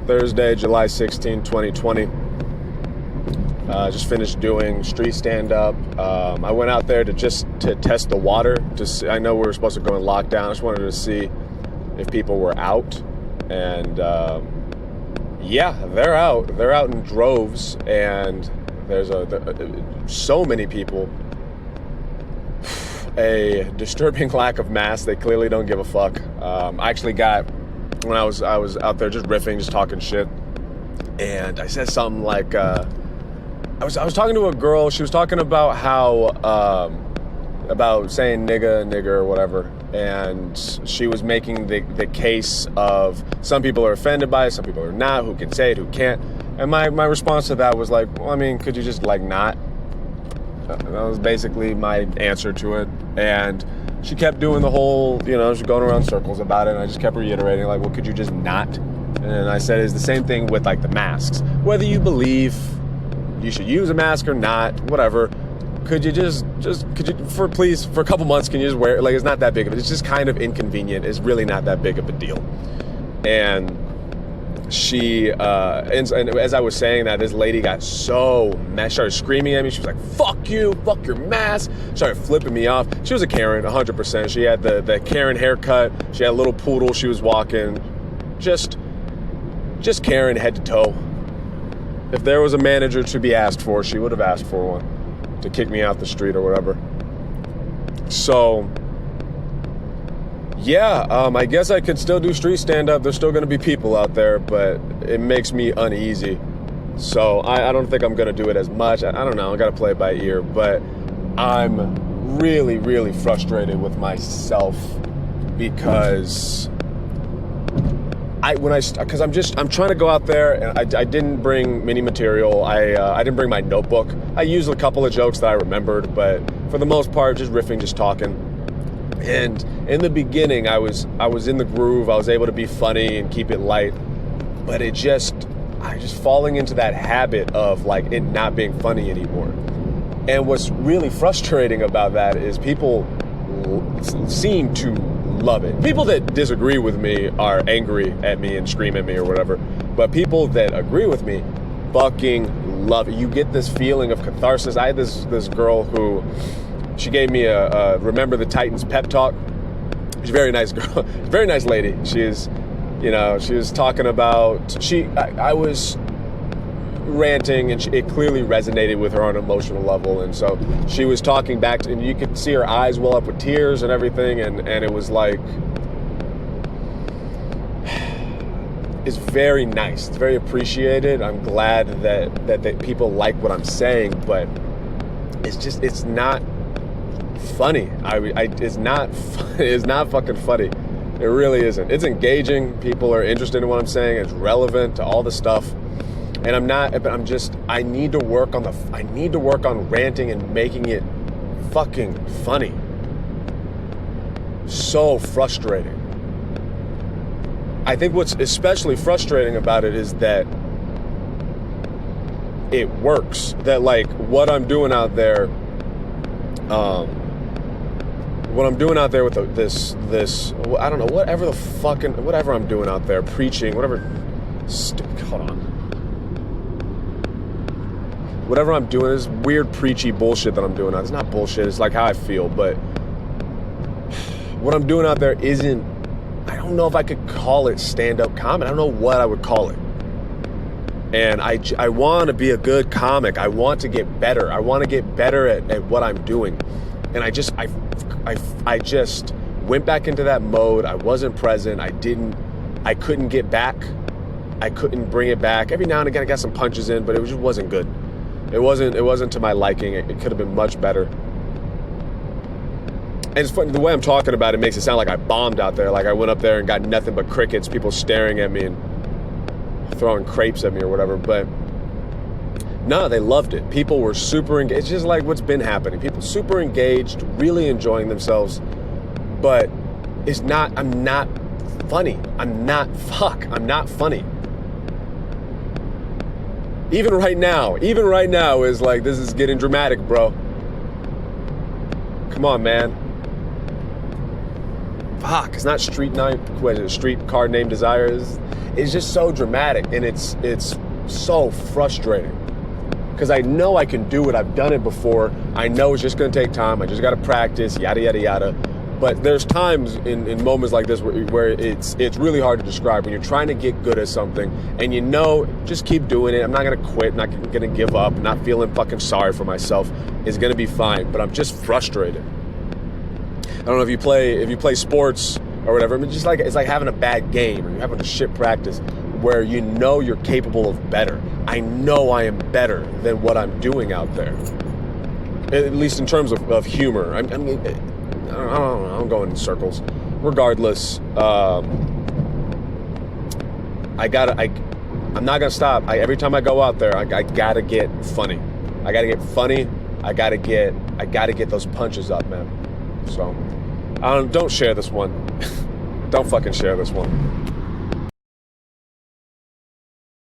Thursday, July 16, 2020. Just finished doing street stand-up. I went out there to test the water. I know we were supposed to go in lockdown. I just wanted to see if people were out. And yeah, they're out. They're out in droves. And there's so many people. A disturbing lack of masks. They clearly don't give a fuck. I actually got, when I was out there just riffing, just talking shit, and I said something like, I was talking to a girl. She was talking about how about saying nigga or whatever, and she was making the case of some people are offended by it, some people are not, who can say it, who can't. And my response to that was like, well, I mean, could you just like not? That was basically my answer to it. And she kept doing the whole, she's going around circles about it, and I just kept reiterating, like, well, could you just not? And I said, it's the same thing with, like, the masks. Whether you believe you should use a mask or not, whatever, could you for a couple months, can you just wear it? Like, it's not that big of it. It's just kind of inconvenient. It's really not that big of a deal. And she, and as I was saying that, this lady got so mad, started screaming at me. She was like, fuck you, fuck your mask. Started flipping me off. She was a Karen, 100%. She had the Karen haircut. She had a little poodle. She was walking just Karen head to toe. If there was a manager to be asked for, she would have asked for one to kick me out the street or whatever. So yeah, I guess I could still do street stand-up. There's still going to be people out there, but it makes me uneasy. So I don't think I'm going to do it as much. I don't know. I got to play it by ear. But I'm really, really frustrated with myself because I'm trying to go out there, and I didn't bring mini material. I didn't bring my notebook. I used a couple of jokes that I remembered, but for the most part, just riffing, just talking. And in the beginning, I was in the groove. I was able to be funny and keep it light, but I just falling into that habit of like it not being funny anymore. And what's really frustrating about that is people seem to love it. People that disagree with me are angry at me and scream at me or whatever, but people that agree with me fucking love it. You get this feeling of catharsis. I had this girl who, she gave me a Remember the Titans pep talk. She's a very nice girl, very nice lady. She was talking about, I was ranting, and it clearly resonated with her on an emotional level. And so she was talking back, and you could see her eyes well up with tears and everything. And it was like, it's very nice. It's very appreciated. I'm glad that people like what I'm saying, but it's not funny. It's not fucking funny. It really isn't. It's engaging. People are interested in what I'm saying. It's relevant to all the stuff. And I need to work on ranting and making it fucking funny. So frustrating. I think what's especially frustrating about it is that it works. That like what I'm doing out there, with this, I don't know, whatever I'm doing out there, preaching, whatever I'm doing, this weird preachy bullshit that I'm doing. It's not bullshit, it's like how I feel, but what I'm doing out there isn't, I don't know if I could call it stand-up comedy. I don't know what I would call it. And I want to be a good comic. I want to get better. I want to get better at what I'm doing. And I just went back into that mode. I wasn't present. I couldn't get back. I couldn't bring it back. Every now and again I got some punches in, but it just wasn't good. It wasn't to my liking. It could have been much better. And it's funny, the way I'm talking about it makes it sound like I bombed out there. Like I went up there and got nothing but crickets, people staring at me and throwing crepes at me or whatever. But no, they loved it. People were super engaged. It's just like what's been happening. People super engaged, really enjoying themselves. But I'm not funny. I'm not funny. Even right now is like, this is getting dramatic, bro. Come on, man. fuck, it's not street night, what is it, street car named Desire. It's just so dramatic, and it's so frustrating. Because I know I can do it. I've done it before. I know it's just going to take time. I just got to practice, yada, yada, yada. But there's times in moments like this where it's really hard to describe when you're trying to get good at something and you know, just keep doing it. I'm not going to quit, not going to give up, not feeling fucking sorry for myself. It's going to be fine. But I'm just frustrated. I don't know if you play sports or whatever. I mean, just like it's like having a bad game or you're having a shit practice where you know you're capable of better. I know I am better than what I'm doing out there. At least in terms of humor. I mean, I don't know. I'm going in circles. Regardless, I'm not gonna stop. Every time I go out there, I gotta get funny. I gotta get funny. I gotta get those punches up, man. So, don't share this one. Don't fucking share this one.